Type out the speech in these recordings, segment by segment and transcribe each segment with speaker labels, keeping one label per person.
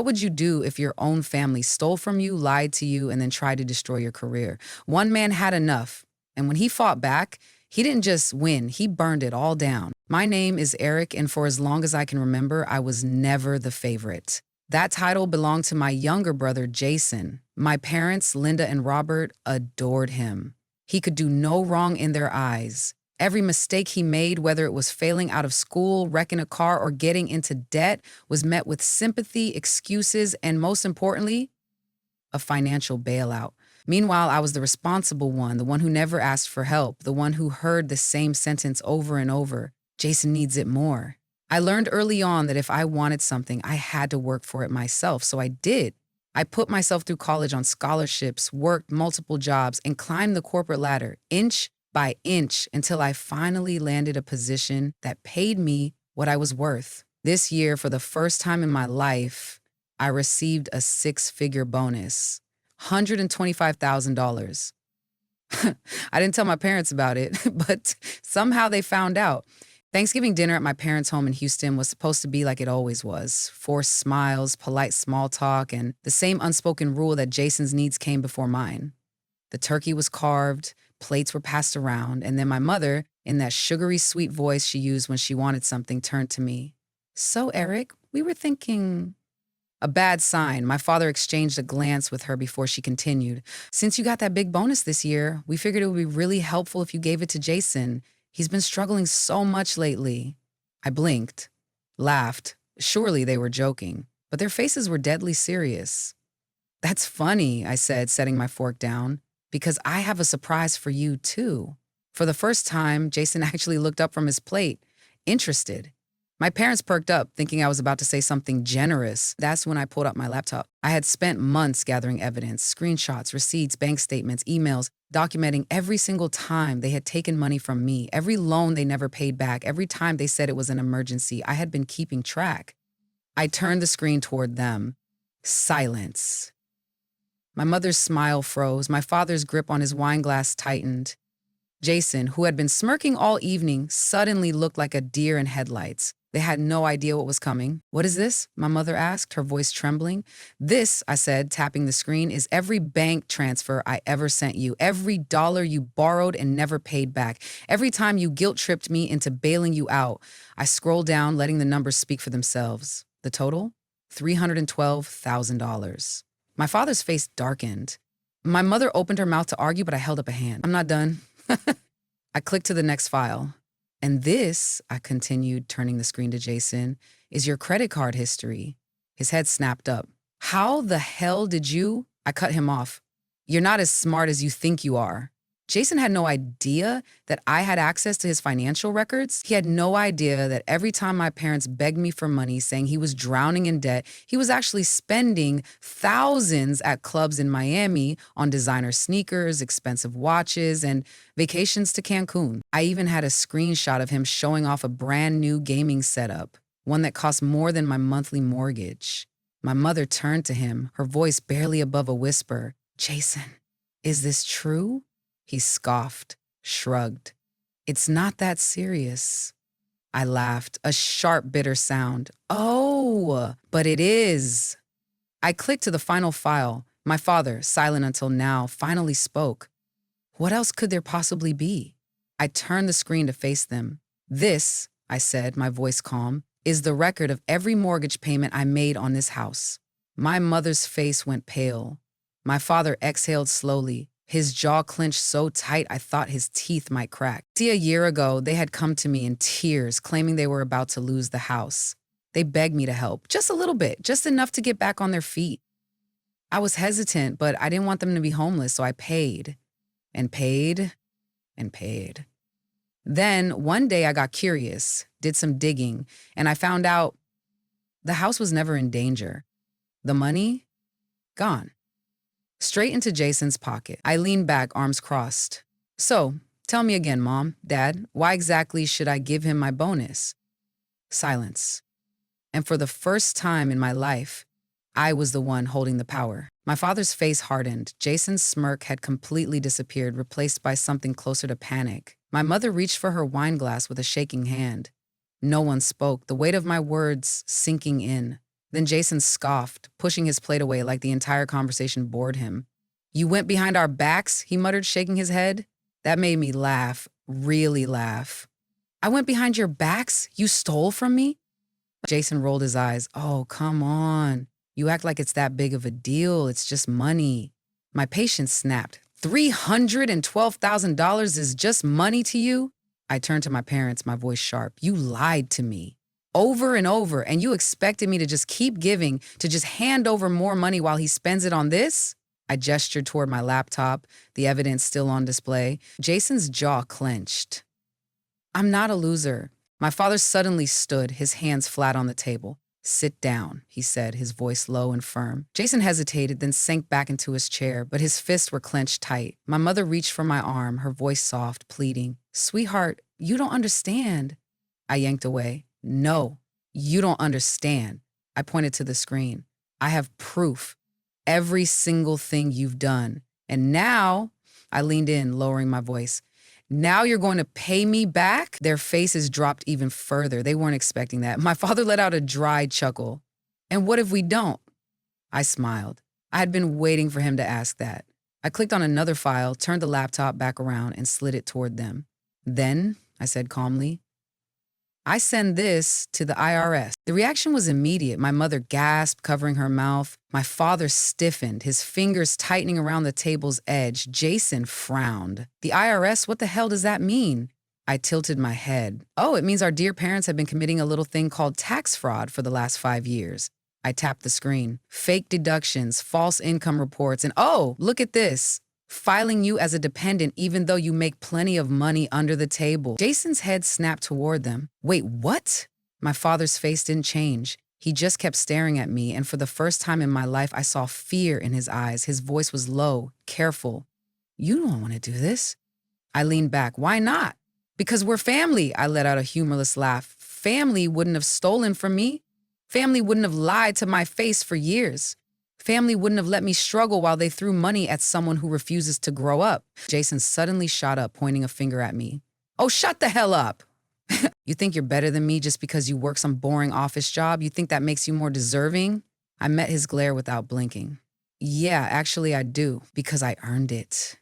Speaker 1: What would you do if your own family stole from you, lied to you, and then tried to destroy your career? One man had enough, and when he fought back, he didn't just win, he burned it all down. My name is Eric, and for as long as I can remember, I was never the favorite. That title belonged to my younger brother, Jason. My parents, Linda and Robert, adored him. He could do no wrong in their eyes. Every mistake he made, whether it was failing out of school, wrecking a car, or getting into debt, was met with sympathy, excuses, and most importantly, a financial bailout. Meanwhile, I was the responsible one, the one who never asked for help, the one who heard the same sentence over and over. Jason needs it more. I learned early on that if I wanted something, I had to work for it myself, so I did. I put myself through college on scholarships, worked multiple jobs, and climbed the corporate ladder, inch by inch, until I finally landed a position that paid me what I was worth. This year, for the first time in my life, I received a six-figure bonus, $125,000. I didn't tell my parents about it, but somehow they found out. Thanksgiving dinner at my parents' home in Houston was supposed to be like it always was. Forced smiles, polite small talk, and the same unspoken rule that Jason's needs came before mine. The turkey was carved, plates were passed around, and then my mother, in that sugary sweet voice she used when she wanted something, turned to me. "So, Eric, we were thinking—" A bad sign. My father exchanged a glance with her before she continued. "Since you got that big bonus this year, we figured it would be really helpful if you gave it to Jason. He's been struggling so much lately." I blinked, laughed. Surely they were joking, but their faces were deadly serious. "That's funny," I said, setting my fork down, "because I have a surprise for you, too." For the first time, Jason actually looked up from his plate, interested. My parents perked up, thinking I was about to say something generous. That's when I pulled up my laptop. I had spent months gathering evidence, screenshots, receipts, bank statements, emails, documenting every single time they had taken money from me, every loan they never paid back, every time they said it was an emergency. I had been keeping track. I turned the screen toward them. Silence. My mother's smile froze. My father's grip on his wine glass tightened. Jason, who had been smirking all evening, suddenly looked like a deer in headlights. They had no idea what was coming. "What is this?" my mother asked, her voice trembling. "This," I said, tapping the screen, "is every bank transfer I ever sent you, every dollar you borrowed and never paid back, every time you guilt-tripped me into bailing you out." I scrolled down, letting the numbers speak for themselves. The total? $312,000. My father's face darkened. My mother opened her mouth to argue, but I held up a hand. "I'm not done." I clicked to the next file. "And this," I continued, turning the screen to Jason, "is your credit card history." His head snapped up. "How the hell did you—" I cut him off. "You're not as smart as you think you are." Jason had no idea that I had access to his financial records. He had no idea that every time my parents begged me for money, saying he was drowning in debt, he was actually spending thousands at clubs in Miami on designer sneakers, expensive watches, and vacations to Cancun. I even had a screenshot of him showing off a brand new gaming setup, one that cost more than my monthly mortgage. My mother turned to him, her voice barely above a whisper. "Jason, is this true?" He scoffed, shrugged. "It's not that serious." I laughed, a sharp, bitter sound. "Oh, but it is." I clicked to the final file. My father, silent until now, finally spoke. "What else could there possibly be?" I turned the screen to face them. "This," I said, my voice calm, "is the record of every mortgage payment I made on this house." My mother's face went pale. My father exhaled slowly, his jaw clenched so tight I thought his teeth might crack. See, a year ago, they had come to me in tears, claiming they were about to lose the house. They begged me to help, just a little bit, just enough to get back on their feet. I was hesitant, but I didn't want them to be homeless, so I paid, and paid, and paid. Then, one day I got curious, did some digging, and I found out the house was never in danger. The money? Gone. Straight into Jason's pocket. I leaned back, arms crossed. "So, tell me again, Mom, Dad, why exactly should I give him my bonus?" Silence. And for the first time in my life, I was the one holding the power. My father's face hardened. Jason's smirk had completely disappeared, replaced by something closer to panic. My mother reached for her wine glass with a shaking hand. No one spoke, the weight of my words sinking in. Then Jason scoffed, pushing his plate away like the entire conversation bored him. You went behind our backs, he muttered, shaking his head. That made me laugh, really laugh. I went behind your backs? You stole from me? Jason rolled his eyes. Oh, come on. You act like it's that big of a deal. It's just money. My patience snapped. $312,000 is just money to you? I turned to my parents, my voice sharp. You lied to me. Over and over, and you expected me to just keep giving, to just hand over more money while he spends it on this? I gestured toward my laptop, the evidence still on display. Jason's jaw clenched. I'm not a loser. My father suddenly stood, his hands flat on the table. Sit down, he said, his voice low and firm. Jason hesitated, then sank back into his chair, but his fists were clenched tight. My mother reached for my arm, her voice soft, pleading. Sweetheart, you don't understand. I yanked away. No, you don't understand. I pointed to the screen. I have proof. Every single thing you've done. And now, I leaned in, lowering my voice. Now you're going to pay me back? Their faces dropped even further. They weren't expecting that. My father let out a dry chuckle. And what if we don't? I smiled. I had been waiting for him to ask that. I clicked on another file, turned the laptop back around, and slid it toward them. Then, I said calmly, I send this to the IRS. The reaction was immediate. My mother gasped, covering her mouth. My father stiffened, his fingers tightening around the table's edge. Jason frowned. The IRS? What the hell does that mean? I tilted my head. Oh, it means our dear parents have been committing a little thing called tax fraud for the last 5 years. I tapped the screen. Fake deductions, false income reports, and oh, look at this. Filing you as a dependent even though you make plenty of money under the table. Jason's head snapped toward them. Wait, what? My father's face didn't change. He just kept staring at me, and for the first time in my life, I saw fear in his eyes. His voice was low, careful. You don't want to do this. I leaned back. Why not? Because we're family, I let out a humorless laugh. Family wouldn't have stolen from me. Family wouldn't have lied to my face for years. Family wouldn't have let me struggle while they threw money at someone who refuses to grow up. Jason suddenly shot up, pointing a finger at me. Oh, shut the hell up. You think you're better than me just because you work some boring office job? You think that makes you more deserving? I met his glare without blinking. Yeah, actually I do, because I earned it.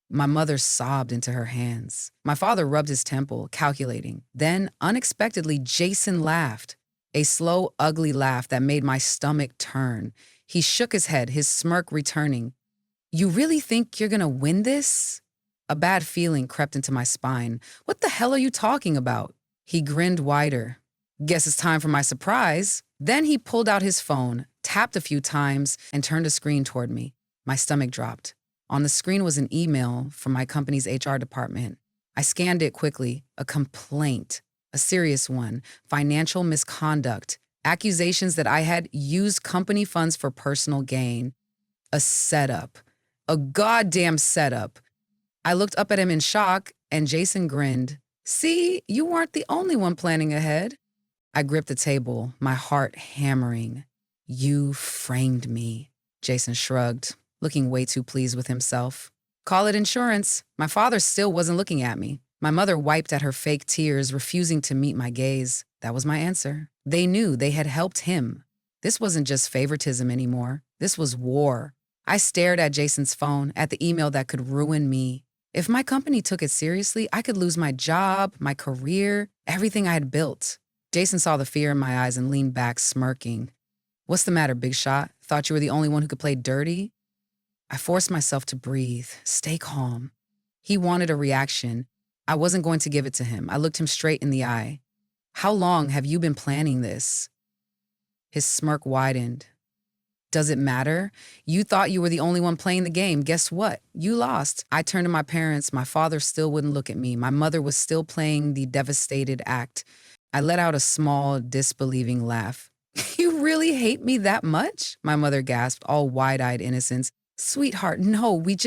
Speaker 1: My mother sobbed into her hands. My father rubbed his temple, calculating. Then, unexpectedly, Jason laughed. A slow, ugly laugh that made my stomach turn. He shook his head, his smirk returning. You really think you're gonna win this? A bad feeling crept into my spine. What the hell are you talking about? He grinned wider. Guess it's time for my surprise. Then he pulled out his phone, tapped a few times, and turned a screen toward me. My stomach dropped. On the screen was an email from my company's HR department. I scanned it quickly. A complaint. A serious one. Financial misconduct. Accusations that I had used company funds for personal gain. A setup. A goddamn setup. I looked up at him in shock, and Jason grinned. See, you weren't the only one planning ahead. I gripped the table, my heart hammering. You framed me. Jason shrugged, looking way too pleased with himself. Call it insurance. My father still wasn't looking at me. My mother wiped at her fake tears, refusing to meet my gaze. That was my answer. They knew they had helped him. This wasn't just favoritism anymore. This was war. I stared at Jason's phone, at the email that could ruin me. If my company took it seriously, I could lose my job, my career, everything I had built. Jason saw the fear in my eyes and leaned back, smirking. What's the matter, big shot? Thought you were the only one who could play dirty? I forced myself to breathe, stay calm. He wanted a reaction. I wasn't going to give it to him. I looked him straight in the eye. How long have you been planning this? His smirk widened. Does it matter? You thought you were the only one playing the game. Guess what? You lost. I turned to my parents. My father still wouldn't look at me. My mother was still playing the devastated act. I let out a small, disbelieving laugh. You really hate me that much? My mother gasped, all wide-eyed innocence. Sweetheart, no, we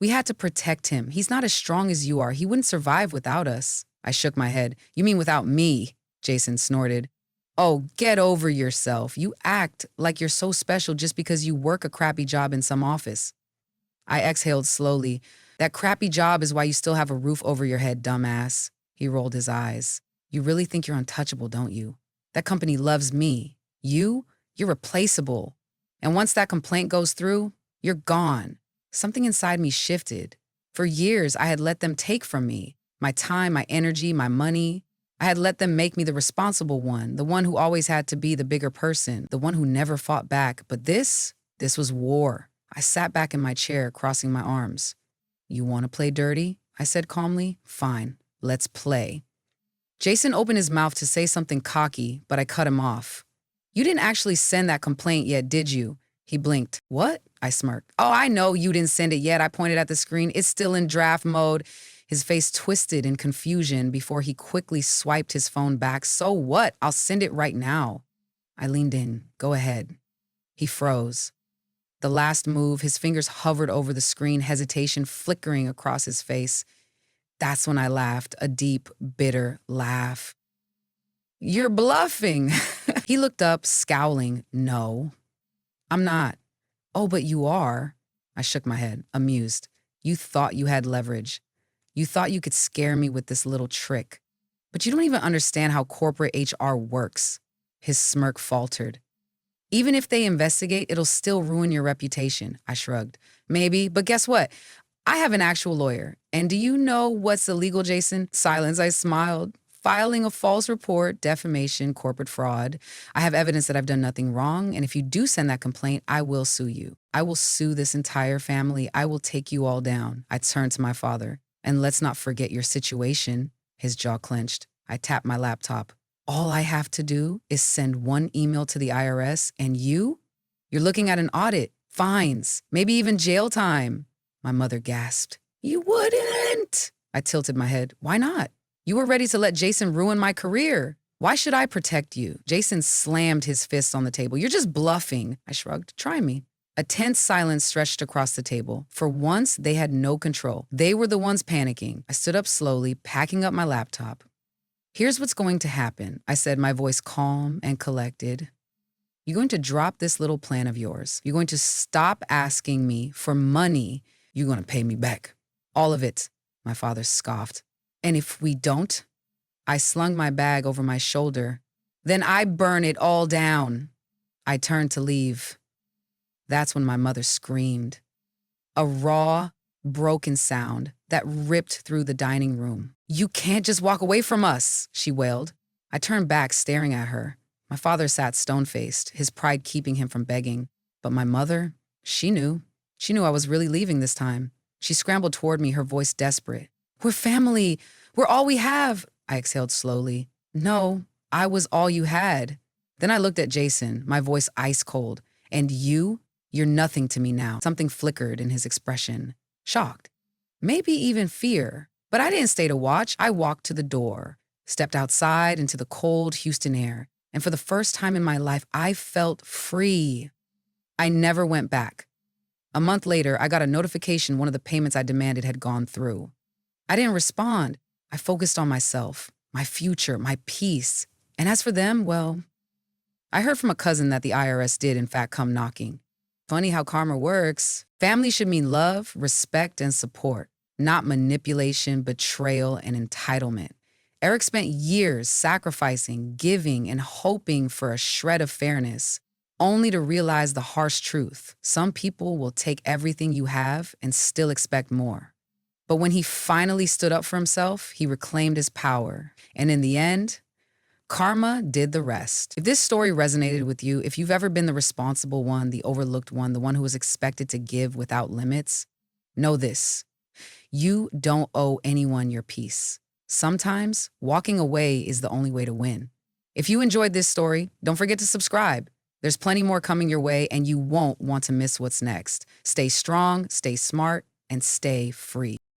Speaker 1: had to protect him. He's not as strong as you are. He wouldn't survive without us. I shook my head. You mean without me? Jason snorted. Oh, get over yourself. You act like you're so special just because you work a crappy job in some office. I exhaled slowly. That crappy job is why you still have a roof over your head, dumbass. He rolled his eyes. You really think you're untouchable, don't you? That company loves me. You You're replaceable. And once that complaint goes through, you're gone. Something inside me shifted. For years, I had let them take from me my time, my energy, my money. I had let them make me the responsible one, the one who always had to be the bigger person, the one who never fought back. But this was war. I sat back in my chair, crossing my arms. You want to play dirty? I said calmly. Fine, let's play. Jason opened his mouth to say something cocky, but I cut him off. You didn't actually send that complaint yet, did you? He blinked. What? I smirked. Oh, I know you didn't send it yet. I pointed at the screen. It's still in draft mode. His face twisted in confusion before he quickly swiped his phone back. So what? I'll send it right now. I leaned in. Go ahead. He froze. The last move, his fingers hovered over the screen, hesitation flickering across his face. That's when I laughed, a deep, bitter laugh. You're bluffing. He looked up, scowling. No, I'm not. Oh, but you are. I shook my head, amused. You thought you had leverage. You thought you could scare me with this little trick. But you don't even understand how corporate HR works. His smirk faltered. Even if they investigate, it'll still ruin your reputation. I shrugged. Maybe, but guess what? I have an actual lawyer. And do you know what's illegal, Jason? Silence, I smiled. Filing a false report, defamation, corporate fraud. I have evidence that I've done nothing wrong, and if you do send that complaint, I will sue you. I will sue this entire family. I will take you all down. I turned to my father. And let's not forget your situation. His jaw clenched. I tapped my laptop. All I have to do is send one email to the IRS, and you're looking at an audit, fines, maybe even jail time. My mother gasped. You wouldn't. I tilted my head. Why not? You were ready to let Jason ruin my career. Why should I protect you? Jason slammed his fists on the table. You're just bluffing. I shrugged. Try me. A tense silence stretched across the table. For once, they had no control. They were the ones panicking. I stood up slowly, packing up my laptop. Here's what's going to happen, I said, my voice calm and collected. You're going to drop this little plan of yours. You're going to stop asking me for money. You're going to pay me back. All of it, my father scoffed. And if we don't, I slung my bag over my shoulder. Then I burn it all down. I turned to leave. That's when my mother screamed. A raw, broken sound that ripped through the dining room. You can't just walk away from us, she wailed. I turned back, staring at her. My father sat stone-faced, his pride keeping him from begging. But my mother, she knew. She knew I was really leaving this time. She scrambled toward me, her voice desperate. We're family. We're all we have. I exhaled slowly. No, I was all you had. Then I looked at Jason, my voice ice cold. And you're nothing to me now. Something flickered in his expression. Shocked. Maybe even fear. But I didn't stay to watch. I walked to the door, stepped outside into the cold Houston air. And for the first time in my life, I felt free. I never went back. A month later, I got a notification one of the payments I demanded had gone through. I didn't respond. I focused on myself, my future, my peace. And as for them, well, I heard from a cousin that the IRS did, in fact, come knocking. Funny how karma works. Family should mean love, respect, and support, not manipulation, betrayal, and entitlement. Eric spent years sacrificing, giving, and hoping for a shred of fairness, only to realize the harsh truth. Some people will take everything you have and still expect more. But when he finally stood up for himself, he reclaimed his power. And in the end, karma did the rest. If this story resonated with you, if you've ever been the responsible one, the overlooked one, the one who was expected to give without limits, know this. You don't owe anyone your peace. Sometimes walking away is the only way to win. If you enjoyed this story, don't forget to subscribe. There's plenty more coming your way, and you won't want to miss what's next. Stay strong, stay smart, and stay free.